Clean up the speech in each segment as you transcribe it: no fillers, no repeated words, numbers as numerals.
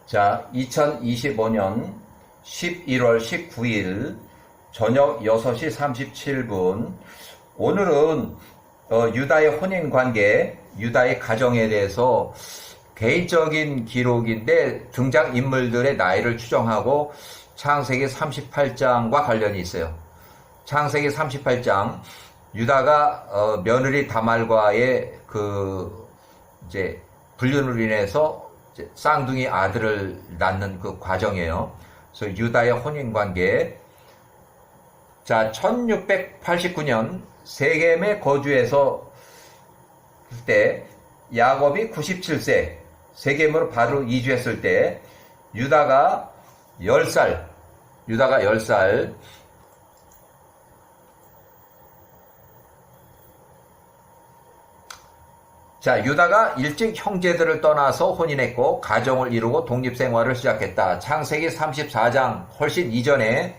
자, 2025년 11월 19일 저녁 6시 37분. 오늘은 유다의 혼인관계, 유다의 가정에 대해서 개인적인 기록인데 등장인물들의 나이를 추정하고 창세기 38장과 관련이 있어요. 창세기 38장, 유다가 며느리 다말과의 이제 불륜으로 인해서 쌍둥이 아들을 낳는 그 과정이에요. 그래서 유다의 혼인관계. 자, 1689년 세겜에 거주해서 때 야곱이 97세 세겜으로 바로 이주했을 때 유다가 10살. 자, 유다가 일찍 형제들을 떠나서 혼인했고 가정을 이루고 독립생활을 시작했다. 창세기 34장 훨씬 이전에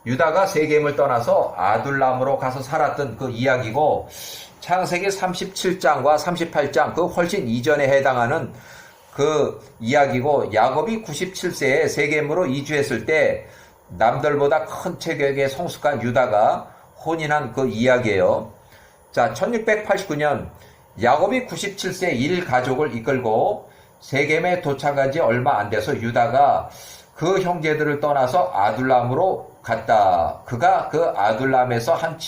유다가 세겜을 떠나서 아둘람으로 가서 살았던 그 이야기고, 창세기 37장과 38장 그 훨씬 이전에 해당하는 그 이야기고, 야곱이 97세에 세겜으로 이주했을 때 남들보다 큰 체격의 성숙한 유다가 혼인한 그 이야기예요. 자, 1689년 야곱이 97세 일가족을 이끌고 세겜에 도착한 지 얼마 안 돼서 유다가 그 형제들을 떠나서 아둘람으로 갔다. 그가 그 아둘람에서 한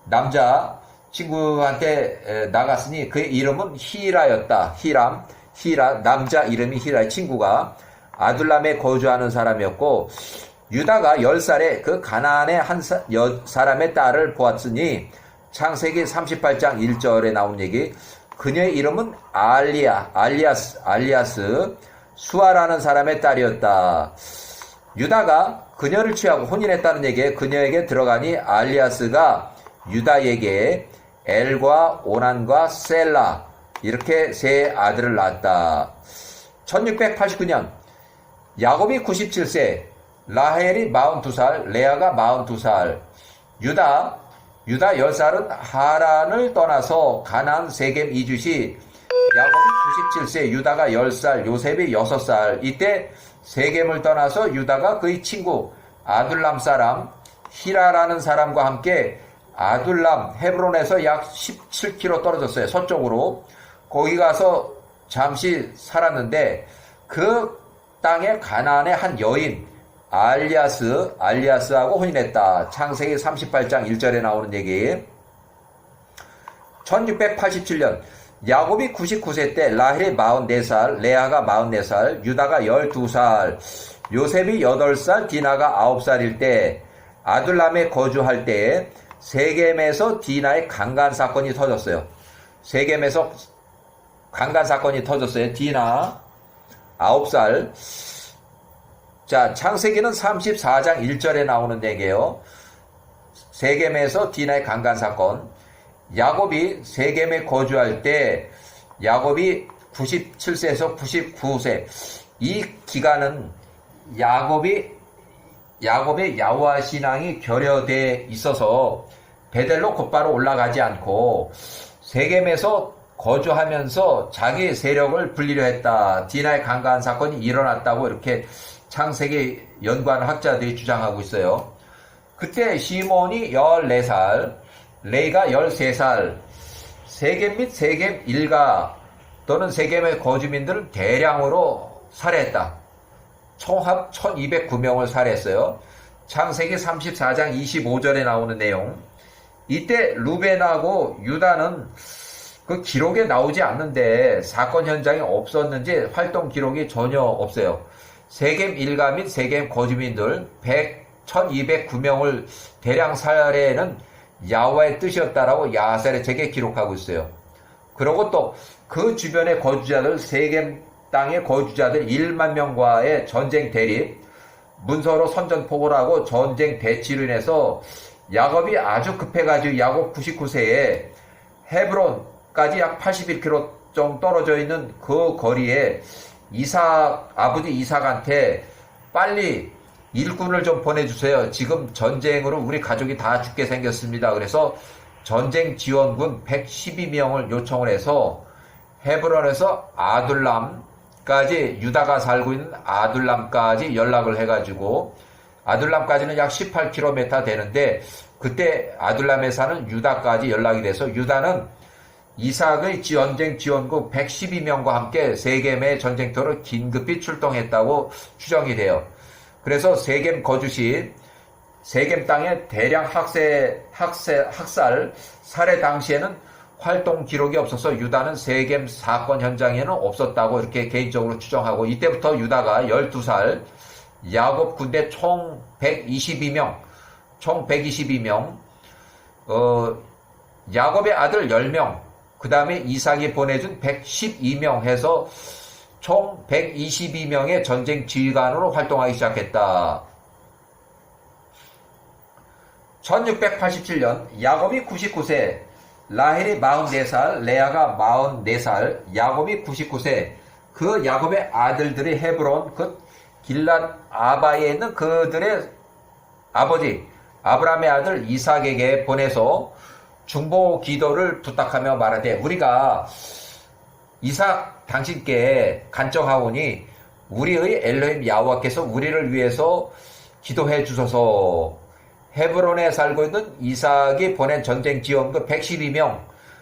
남자 친구한테 나갔으니 그의 이름은 히라였다. 히라, 남자 이름이 히라. 친구가 아둘람에 거주하는 사람이었고, 유다가 10살에 그 가나안의 한 사람의 딸을 보았으니, 창세기 38장 1절에 나온 얘기, 그녀의 이름은 알리아스, 수아라는 사람의 딸이었다. 유다가 그녀를 취하고 혼인했다는 얘기에 그녀에게 들어가니 알리아스가 유다에게 엘과 오난과 셀라 이렇게 세 아들을 낳았다. 1689년 야곱이 97세, 라헬이 42살, 레아가 42살, 유다 10살은 하란을 떠나서 가나안 세겜 이주 시 야곱이 97세, 유다가 10살, 요셉이 6살. 이때 세겜을 떠나서 유다가 그의 친구 아둘람 사람 히라라는 사람과 함께 아둘람 헤브론에서 약 17km 떨어졌어요. 서쪽으로. 거기 가서 잠시 살았는데 그 땅에 가나안의 한 여인 알리아스하고 혼인했다. 창세기 38장 1절에 나오는 얘기. 1687년 야곱이 99세 때 라헬이 44살, 레아가 44살, 유다가 12살, 요셉이 8살, 디나가 9살일 때 아둘람에 거주할 때 세겜에서 디나의 강간 사건이 터졌어요. 세겜에서 강간 사건이 터졌어요. 디나 9살. 자, 창세기는 34장 1절에 나오는 얘기예요. 세겜에서 디나의 강간 사건. 야곱이 세겜에 거주할 때 야곱이 97세에서 99세. 이 기간은 야곱의 야호와 신앙이 결여돼 있어서 베델로 곧바로 올라가지 않고 세겜에서 거주하면서 자기 세력을 불리려 했다. 디나의 강간 사건이 일어났다고 이렇게 창세기 연구하는 학자들이 주장하고 있어요. 그때 시몬이 14살, 레이가 13살, 세겜 및 세겜 일가 또는 세겜의 거주민들을 대량으로 살해했다. 총합 1209명을 살해했어요. 창세기 34장 25절에 나오는 내용. 이때 루벤하고 유다는 그 기록에 나오지 않는데 사건 현장에 없었는지 활동 기록이 전혀 없어요. 세겜 일가 및 세겜 거주민들 1209명을 대량 살해는 야호와의 뜻이었다라고 야살의 책에 기록하고 있어요. 그리고 또 그 주변의 거주자들, 세겜 땅의 거주자들 1만 명과의 전쟁 대립, 문서로 선전포고를 하고 전쟁 대치로 인해서 야곱이 아주 급해가지고 야곱 99세에 헤브론까지 약 81km 정도 떨어져 있는 그 거리에 아버지 이삭한테 빨리 일꾼을 좀 보내주세요. 지금 전쟁으로 우리 가족이 다 죽게 생겼습니다. 그래서 전쟁 지원군 112명을 요청을 해서 헤브론에서 아둘람 까지 유다가 살고 있는 아둘람까지 연락을 해가지고 아둘람까지는 약 18km 되는데 그때 아둘람에 사는 유다까지 연락이 돼서 유다는 이삭의 전쟁 지원국 112명과 함께 세겜의 전쟁터로 긴급히 출동했다고 추정이 돼요. 그래서 세겜 거주시 세겜 땅의 대량 학살, 살해 당시에는 활동 기록이 없어서 유다는 세겜 사건 현장에는 없었다고 이렇게 개인적으로 추정하고 이때부터 유다가 12살 야곱 군대 총 122명, 야곱의 아들 10명, 그 다음에 이삭이 보내준 112명 해서 총 122명의 전쟁 지휘관으로 활동하기 시작했다. 1687년 야곱이 99세, 라헬이 44살, 레아가 44살, 야곱이 99세, 그 야곱의 아들들이 헤브론, 그 길랏 아바에 있는 그들의 아버지 아브라함의 아들 이삭에게 보내서 중보 기도를 부탁하며 말하되 우리가 이삭 당신께 간청하오니 우리의 엘로힘 야호와께서 우리를 위해서 기도해 주소서. 헤브론에 살고 있는 이삭이 보낸 전쟁 지원군 112명,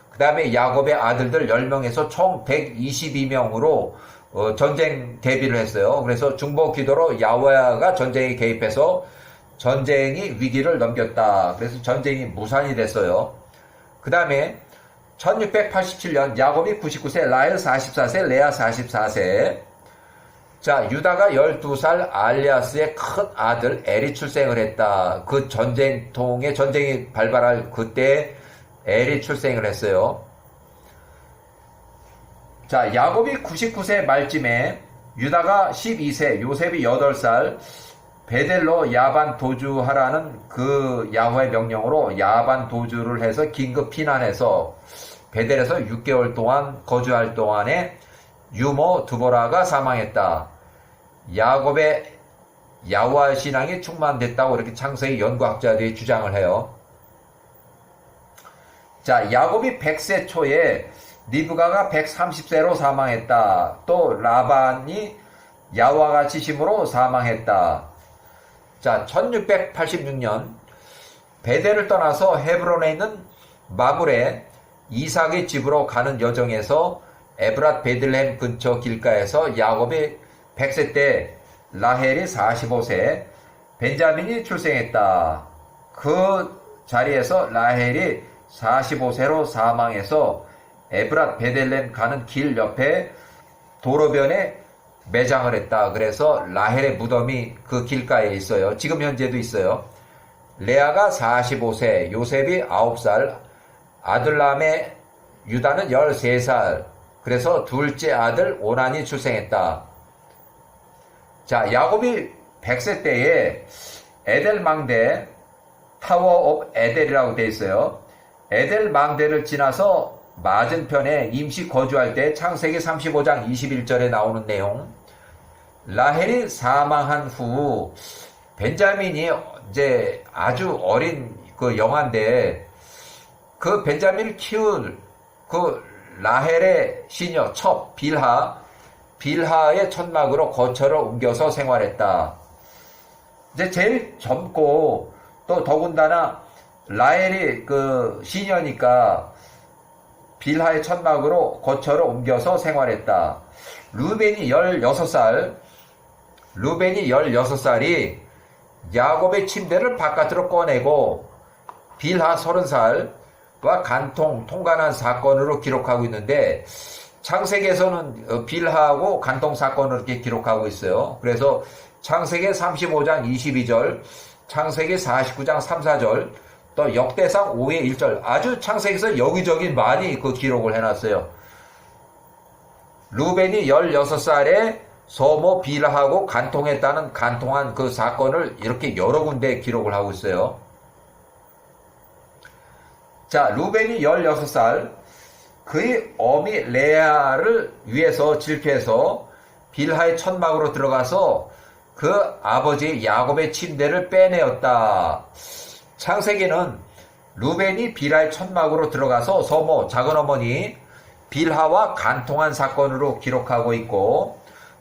그 다음에 야곱의 아들들 10명에서 총 122명으로 전쟁 대비를 했어요. 그래서 중보 기도로 야호와가 전쟁에 개입해서 전쟁이 위기를 넘겼다. 그래서 전쟁이 무산이 됐어요. 그 다음에 1687년 야곱이 99세, 라헬 44세, 레아 44세. 자, 유다가 12살 알리아스의 큰 아들 엘이 출생을 했다. 그 전쟁이 발발할 그때 엘이 출생을 했어요. 자, 야곱이 99세 말쯤에 유다가 12세, 요셉이 8살, 베델로 야반 도주하라는 그 야호와의 명령으로 야반 도주를 해서 긴급 피난해서 베델에서 6개월 동안 거주할 동안에 유모 드보라가 사망했다. 야곱의 야호와 신앙이 충만됐다고 이렇게 창세기 연구학자들이 주장을 해요. 자, 야곱이 100세 초에 리브가가 130세로 사망했다. 또 라반이 야호와가 치심으로 사망했다. 자, 1686년 베델을 떠나서 헤브론에 있는 마물에 이삭의 집으로 가는 여정에서 에브랏 베들레헴 근처 길가에서 야곱이 100세 때 라헬이 45세, 벤자민이 출생했다. 그 자리에서 라헬이 45세로 사망해서 에브랏 베들레헴 가는 길 옆에 도로변에 매장을 했다. 그래서 라헬의 무덤이 그 길가에 있어요. 지금 현재도 있어요. 레아가 45세, 요셉이 9살, 아둘람의 유다는 13살, 그래서 둘째 아들 오난이 출생했다. 자, 야곱이 100세 때에 에델 망대, 타워 옵 에델이라고 되어 있어요. 에델 망대를 지나서 맞은편에 임시 거주할 때 창세기 35장 21절에 나오는 내용. 라헬이 사망한 후 벤자민이 이제 아주 어린 그 영아인데 그 벤자민을 키운 그 라헬의 시녀 첩 빌하의 천막으로 거처를 옮겨서 생활했다. 이제 제일 젊고 또 더군다나 라헬이 그 시녀니까 빌하의 천막으로 거처를 옮겨서 생활했다. 루벤이 16살이 야곱의 침대를 바깥으로 꺼내고 빌하 30살과 통간한 사건으로 기록하고 있는데 창세기에서는 빌하하고 간통 사건을 이렇게 기록하고 있어요. 그래서 창세기 35장 22절, 창세기 49장 3, 4절, 또 역대상 5의 1절, 아주 창세기에서 여기저기 많이 그 기록을 해놨어요. 루벤이 16살에 소모 빌하하고 간통한 그 사건을 이렇게 여러 군데 기록을 하고 있어요. 자, 루벤이 16살, 그의 어미 레아를 위해서 질투해서 빌하의 천막으로 들어가서 그 아버지 야곱의 침대를 빼내었다. 창세기는 루벤이 빌하의 천막으로 들어가서 소모 작은어머니 빌하와 간통한 사건으로 기록하고 있고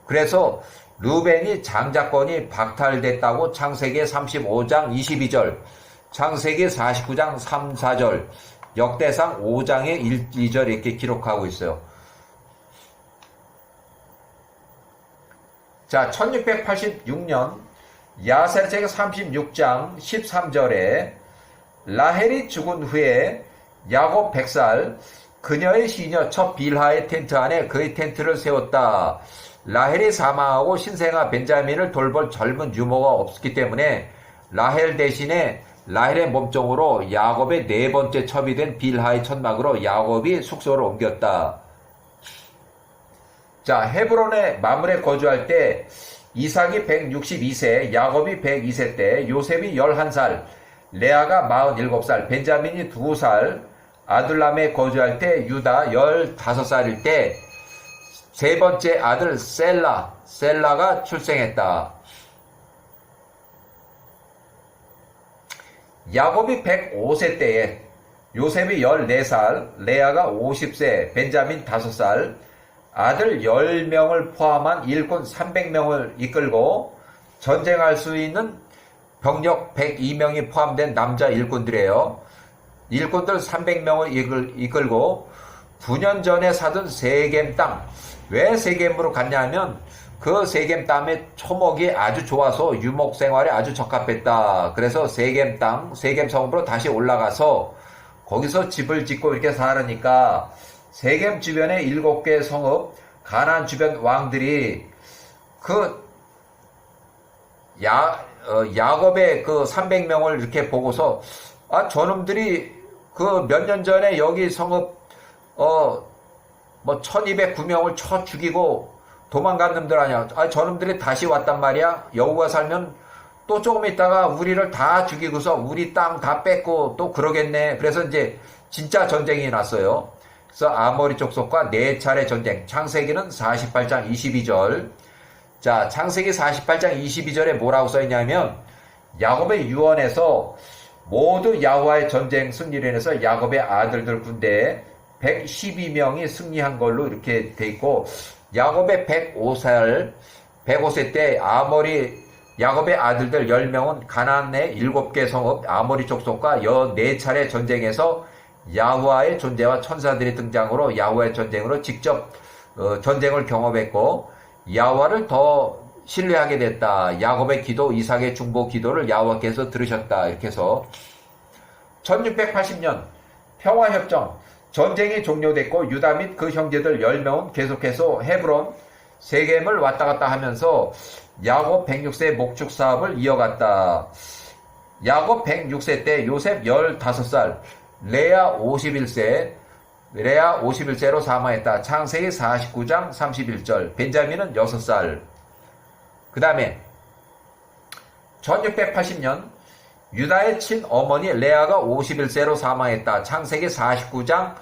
그래서 르벤이 장자권이 박탈됐다고 창세기 35장 22절, 창세기 49장 3, 4절, 역대상 5장의 1, 2절 이렇게 기록하고 있어요. 자, 1686년 야세르책 36장 13절에 라헬이 죽은 후에 야곱 100살, 그녀의 시녀 첫 빌하의 텐트 안에 그의 텐트를 세웠다. 라헬이 사망하고 신생아 벤자민을 돌볼 젊은 유모가 없었기 때문에 라헬 대신에 라헬의 몸종으로 야곱의 네 번째 첩이 된 빌하의 천막으로 야곱이 숙소를 옮겼다. 자, 헤브론의 마물에 거주할 때 이삭이 162세, 야곱이 102세 때 요셉이 11살, 레아가 47살, 벤자민이 2살, 아둘람에 거주할 때 유다 15살일 때 세 번째 아들 셀라가 출생했다. 야곱이 105세 때에 요셉이 14살, 레아가 50세, 벤자민 5살, 아들 10명을 포함한 일꾼 300명을 이끌고 전쟁할 수 있는 병력 102명이 포함된 남자 일꾼들이에요. 일꾼들 300명을 이끌고 9년 전에 사둔 세겜 땅, 왜 세겜으로 갔냐면 그 세겜 땅의 초목이 아주 좋아서 유목 생활에 아주 적합했다. 그래서 세겜 땅, 세겜 성읍으로 다시 올라가서 거기서 집을 짓고 이렇게 살으니까 세겜 주변에 7개 성읍, 가나안 주변 왕들이 그 야곱의 그 300명을 이렇게 보고서 저놈들이 그 몇 년 전에 여기 성읍 1209명을 쳐 죽이고 도망간 놈들 아니야. 저놈들이 다시 왔단 말이야. 여우가 살면 또 조금 있다가 우리를 다 죽이고서 우리 땅 다 뺏고 또 그러겠네. 그래서 이제 진짜 전쟁이 났어요. 그래서 아모리 족속과 4차례 전쟁. 창세기는 48장 22절. 자, 창세기 48장 22절에 뭐라고 써있냐면 야곱의 유언에서 모두 야호와의 전쟁 승리를 인해서 야곱의 아들들 군대에 112명이 승리한 걸로 이렇게 돼 있고, 야곱의 105세 때 야곱의 아들들 10명은 가나안의 7개 성읍 아모리 족속과 14차례 전쟁에서 야호와의 존재와 천사들의 등장으로 야호와의 전쟁으로 직접 전쟁을 경험했고 야호와를 더 신뢰하게 됐다. 야곱의 기도, 이삭의 중보 기도를 야호와께서 들으셨다. 이렇게 해서 1680년 평화협정, 전쟁이 종료됐고 유다 및 그 형제들 10명은 계속해서 헤브론, 세겜을 왔다 갔다 하면서 야곱 106세 목축 사업을 이어갔다. 야곱 106세 때 요셉 15살, 레아 51세로 사망했다. 창세기 49장 31절. 벤자민은 6살. 그 다음에 1680년 유다의 친어머니 레아가 51세로 사망했다. 창세기 49장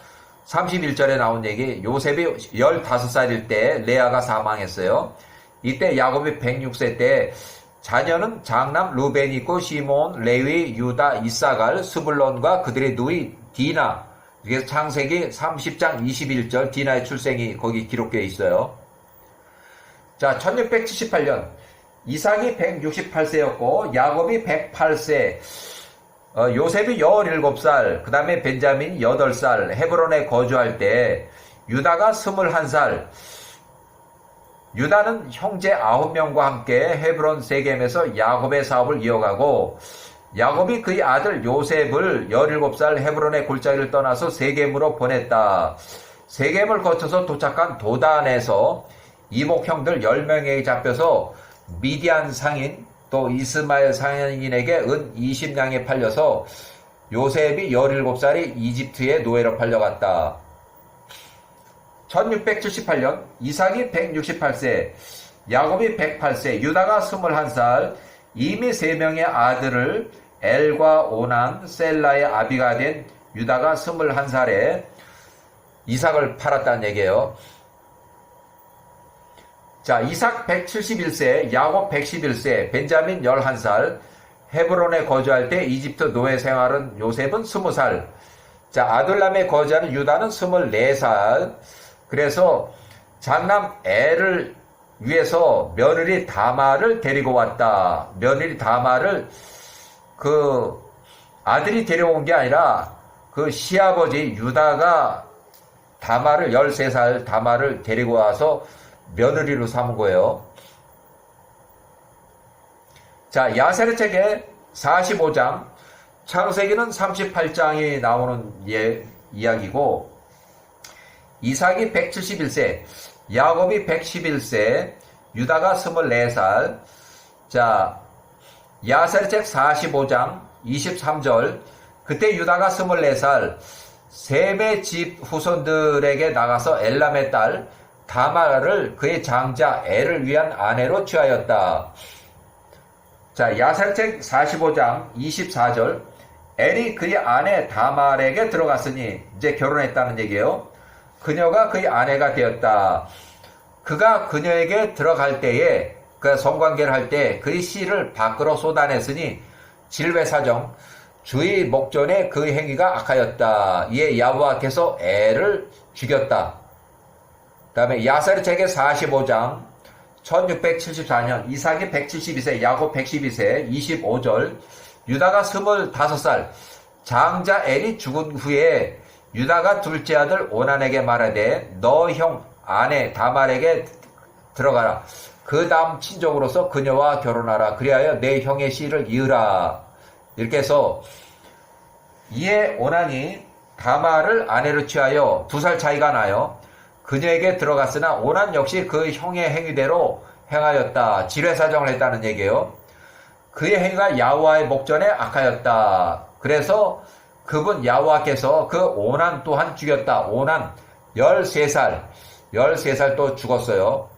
31절에 나온 얘기. 요셉이 15살일 때 레아가 사망했어요. 이때 야곱이 106세 때 자녀는 장남 루벤이 있고 시몬, 레위, 유다, 이사갈, 스불론과 그들의 누이 디나. 그래서 창세기 30장 21절 디나의 출생이 거기 기록되어 있어요. 자, 1678년 이삭이 168세였고 야곱이 108세, 요셉이 17살, 그 다음에 벤자민이 8살, 헤브론에 거주할 때 유다가 21살, 유다는 형제 9명과 함께 헤브론 세겜에서 야곱의 사업을 이어가고 야곱이 그의 아들 요셉을 17살 헤브론의 골짜기를 떠나서 세겜으로 보냈다. 세겜을 거쳐서 도착한 도단에서 이복 형들 10명에게 잡혀서 미디안 상인 또 이스마엘 상인에게 은 20냥에 팔려서 요셉이 17살이 이집트의 노예로 팔려갔다. 1678년 이삭이 168세, 야곱이 108세, 유다가 21살, 이미 3명의 아들을 엘과 오난, 셀라의 아비가 된 유다가 21살에 이삭을 팔았다는 얘기예요. 자, 이삭 171세, 야곱 111세, 벤자민 11살, 헤브론에 거주할 때 이집트 노예 생활은 요셉은 20살, 자, 아둘람에 거주하는 유다는 24살, 그래서 장남 엘을 위해서 며느리 다말을 데리고 왔다. 며느리 다말을 그 아들이 데려온 게 아니라 그 시아버지 유다가 다말을 13살 다말을 데리고 와서 며느리로 삼은 거예요. 자, 야세르 책의 45장, 창세기는 38장이 나오는 이야기고, 이삭이 171세, 야곱이 111세, 유다가 24살. 자, 야세르 책 45장 23절, 그때 유다가 24살, 셈의 집 후손들에게 나가서 엘람의 딸 다말을 그의 장자 엘을 위한 아내로 취하였다. 자, 야살책 45장 24절, 엘이 그의 아내 다말에게 들어갔으니 이제 결혼했다는 얘기예요. 그녀가 그의 아내가 되었다. 그가 그녀에게 들어갈 때에 그 성관계를 할 때 그의 씨를 밖으로 쏟아냈으니 질외사정 주의 목전에 그 행위가 악하였다. 이에 여호와께서 엘을 죽였다. 그 다음에 야세르 책의 45장 1674년 이삭이 172세 야곱 112세 25절 유다가 25살 장자 엘이 죽은 후에 유다가 둘째 아들 오난에게 말하되 너 형 아내 다말에게 들어가라. 그 다음 친족으로서 그녀와 결혼하라. 그리하여 내 형의 씨를 이으라. 이렇게 해서 이에 오난이 다말을 아내로 취하여 2살 차이가 나요. 그녀에게 들어갔으나 오난 역시 그 형의 행위대로 행하였다. 지뢰사정을 했다는 얘기예요. 그의 행위가 야호와의 목전에 악하였다. 그래서 그분 야호와께서 그 오난 또한 죽였다. 오난 13살 또 죽었어요.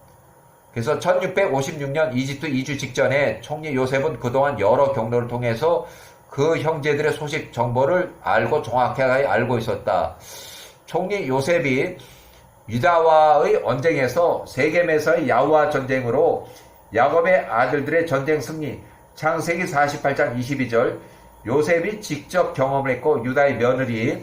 그래서 1656년 이집트 이주 직전에 총리 요셉은 그동안 여러 경로를 통해서 그 형제들의 소식 정보를 알고 정확하게 알고 있었다. 총리 요셉이 유다와의 언쟁에서 세겜에서의 야후와 전쟁으로 야곱의 아들들의 전쟁 승리, 창세기 48장 22절, 요셉이 직접 경험을 했고 유다의 며느리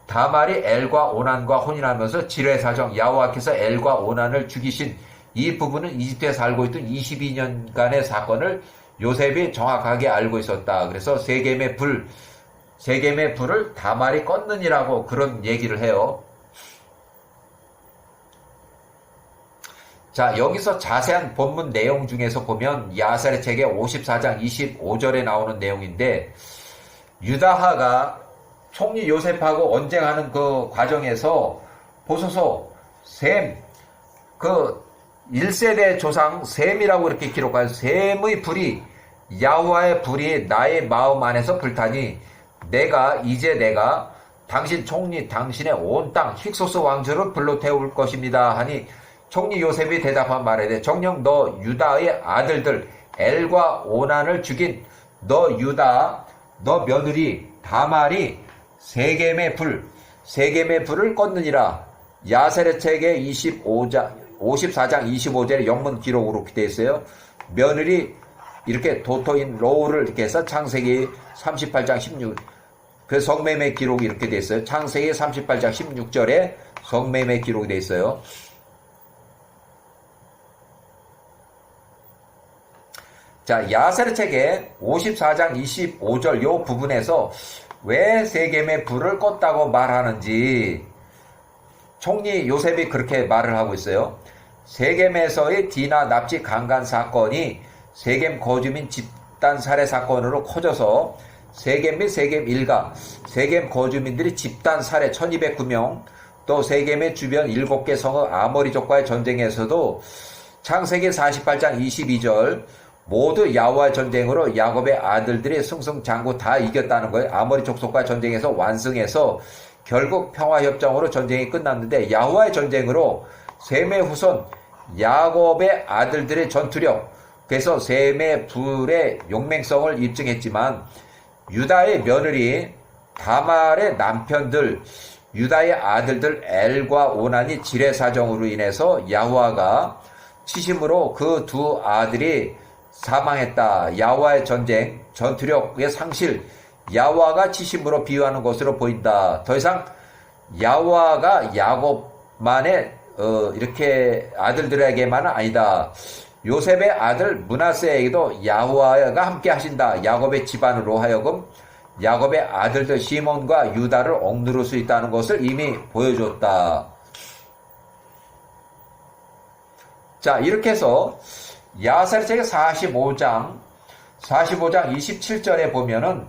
다말이 엘과 오난과 혼인하면서 지뢰사정 야호와께서 엘과 오난을 죽이신 이 부분은 이집트에 살고 있던 22년간의 사건을 요셉이 정확하게 알고 있었다. 그래서 세겜의 불을 다말이 껐느니라고 그런 얘기를 해요. 자, 여기서 자세한 본문 내용 중에서 보면 야세르 책의 54장 25절에 나오는 내용인데 유다하가 총리 요셉하고 언쟁하는 그 과정에서 보소서 셈, 그 1세대 조상 셈이라고 이렇게 기록하여 셈의 불이 야호와의 불이 나의 마음 안에서 불타니 내가 당신 총리 당신의 온 땅 힉소스 왕조를 불러 태울 것입니다 하니 총리 요셉이 대답한 말에 정녕 너 유다의 아들들 엘과 오난을 죽인 너 유다 너 며느리 다말이 세겜의 불을 껐느니라. 야세르 책의 54장 25절의 영문 기록으로 되어 있어요. 며느리 이렇게 도토인 로우를 이렇게 해서 창세기 38장 16 그 성매매 기록이 이렇게 되어 있어요. 창세기 38장 16절에 성매매 기록이 되어 있어요. 자, 야세르 책의 54장 25절 요 부분에서 왜 세겜의 불을 껐다고 말하는지 총리 요셉이 그렇게 말을 하고 있어요. 세겜에서의 디나 납치 강간 사건이 세겜 거주민 집단 살해 사건으로 커져서 세겜 및 세겜 일가, 세겜 거주민들이 집단 살해 1209명, 또 세겜의 주변 7개 성의 아모리족과의 전쟁에서도 창세기 48장 22절 모두 야호와의 전쟁으로 야곱의 아들들이 승승장구 다 이겼다는 거예요. 아모리 족속과 전쟁에서 완승해서 결국 평화협정으로 전쟁이 끝났는데 야호와의 전쟁으로 셈의 후손 야곱의 아들들의 전투력, 그래서 셈의 불의 용맹성을 입증했지만 유다의 며느리 다말의 남편들 유다의 아들들 엘과 오난이 지뢰사정으로 인해서 야호와가 치심으로 그 두 아들이 사망했다. 야호와의 전쟁, 전투력의 상실, 야호와가 치심으로 비유하는 것으로 보인다. 더 이상 야호와가 야곱만의 이렇게 아들들에게만은 아니다. 요셉의 아들 므낫세에게도 야호와가 함께 하신다. 야곱의 집안으로 하여금 야곱의 아들들 시몬과 유다를 억누를 수 있다는 것을 이미 보여줬다. 자, 이렇게 해서 야사리책 45장 27절에 보면은,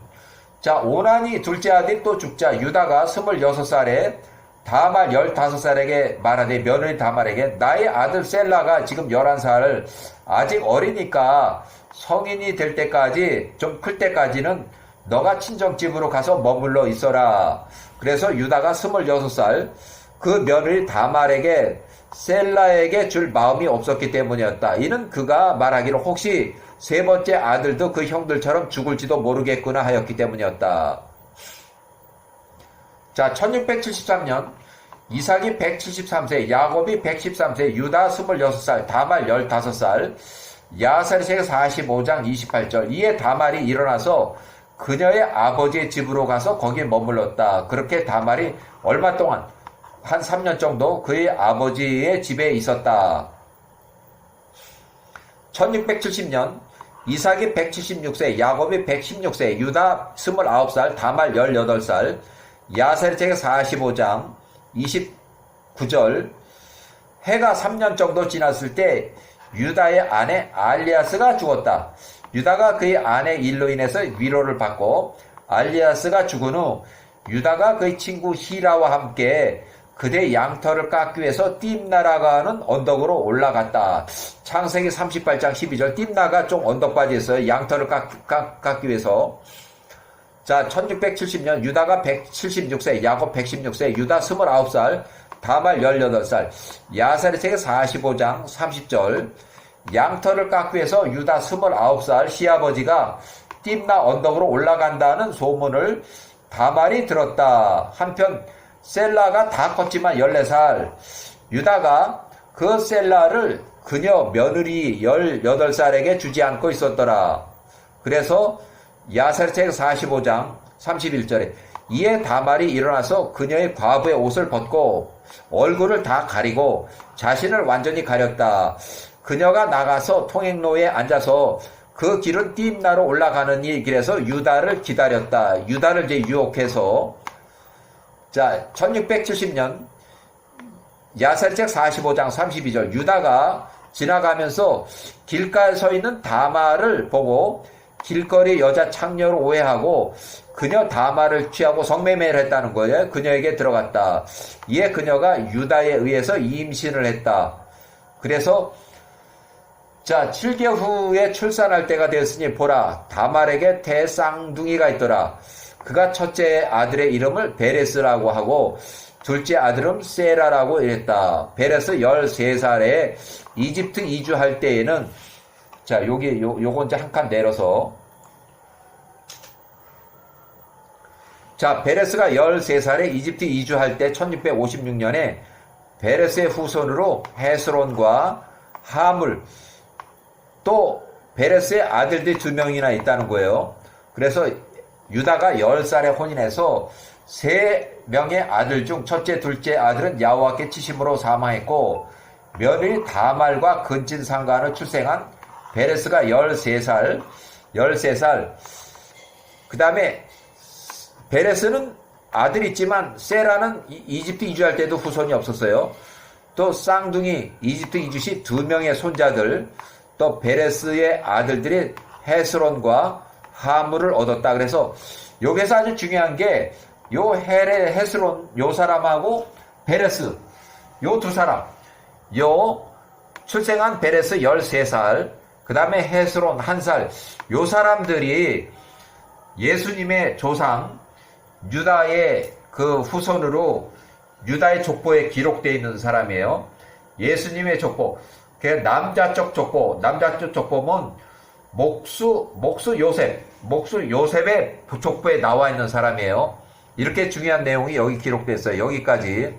자, 오난이 둘째 아들이 또 죽자 유다가 26살에 다말 15살에게 말하되, 며느리 다말에게 나의 아들 셀라가 지금 11살 아직 어리니까 성인이 될 때까지, 좀 클 때까지는 너가 친정집으로 가서 머물러 있어라. 그래서 유다가 26살 그 며느리 다말에게 셀라에게 줄 마음이 없었기 때문이었다. 이는 그가 말하기를 혹시 세 번째 아들도 그 형들처럼 죽을지도 모르겠구나 하였기 때문이었다. 자, 1673년 이삭이 173세, 야곱이 113세, 유다 26살, 다말 15살, 야사리책 45장 28절. 이에 다말이 일어나서 그녀의 아버지의 집으로 가서 거기에 머물렀다. 그렇게 다말이 얼마 동안 한 3년 정도 그의 아버지의 집에 있었다. 1670년 이삭이 176세, 야곱이 116세, 유다 29살, 다말 18살, 야사리책 45장 29절. 해가 3년 정도 지났을 때 유다의 아내 알리아스가 죽었다. 유다가 그의 아내 일로 인해서 위로를 받고, 알리아스가 죽은 후 유다가 그의 친구 히라와 함께 그대의 양털을 깎기 위해서 딥나라가 하는 언덕으로 올라갔다. 창세기 38장 12절. 딥나가 좀 언덕바지에 있어요. 양털을 깎기 위해서. 자, 1670년 유다가 176세, 야곱 116세, 유다 29살, 다말 18살, 야사리책 45장 30절. 양털을 깎기 위해서 유다 29살 시아버지가 딥나 언덕으로 올라간다는 소문을 다말이 들었다. 한편 셀라가 다 컸지만 14살, 유다가 그 셀라를 그녀 며느리 18살에게 주지 않고 있었더라. 그래서 야사리책 45장 31절에 이에 다말이 일어나서 그녀의 과부의 옷을 벗고 얼굴을 다 가리고 자신을 완전히 가렸다. 그녀가 나가서 통행로에 앉아서 그 길은 딥나로 올라가는 이 길에서 유다를 기다렸다. 유다를 이제 유혹해서. 자, 1670년 야사리책 45장 32절. 유다가 지나가면서 길가에 서 있는 다말을 보고 길거리 여자 창녀를 오해하고 그녀 다말을 취하고 성매매를 했다는 거예요. 그녀에게 들어갔다. 이에 그녀가 유다에 의해서 임신을 했다. 그래서 자, 7개월 후에 출산할 때가 되었으니 보라, 다말에게 대쌍둥이가 있더라. 그가 첫째 아들의 이름을 베레스라고 하고 둘째 아들은 세라라고 이랬다. 베레스 13살에 이집트 이주할 때에는, 자, 요거 이제 한 칸 내려서, 자, 베레스가 13살에 이집트 이주할 때 1656년에 베레스의 후손으로 헤스론과 하물, 또 베레스의 아들들이 2명이나 있다는 거예요. 그래서 유다가 10살에 혼인해서 3명의 아들 중 첫째, 둘째 아들은 야호와께 치심으로 사망했고, 며느리 다말과 근친 상간을 출생한 베레스가 13살. 그 다음에 베레스는 아들이 있지만 세라는 이집트 이주할 때도 후손이 없었어요. 또 쌍둥이 이집트 이주 시 2명의 손자들, 또 베레스의 아들들이 헤스론과 하물을 얻었다. 그래서 여기서 아주 중요한 게 요 헤스론 요 사람하고 베레스 요 두 사람, 요 출생한 베레스 13살, 그 다음에 헤스론 1살, 요 사람들이 예수님의 조상 유다의 그 후손으로 유다의 족보에 기록되어 있는 사람이에요. 예수님의 족보, 그 남자쪽 족보면 목수 요셉의 족보에 나와 있는 사람이에요. 이렇게 중요한 내용이 여기 기록됐어요. 여기까지.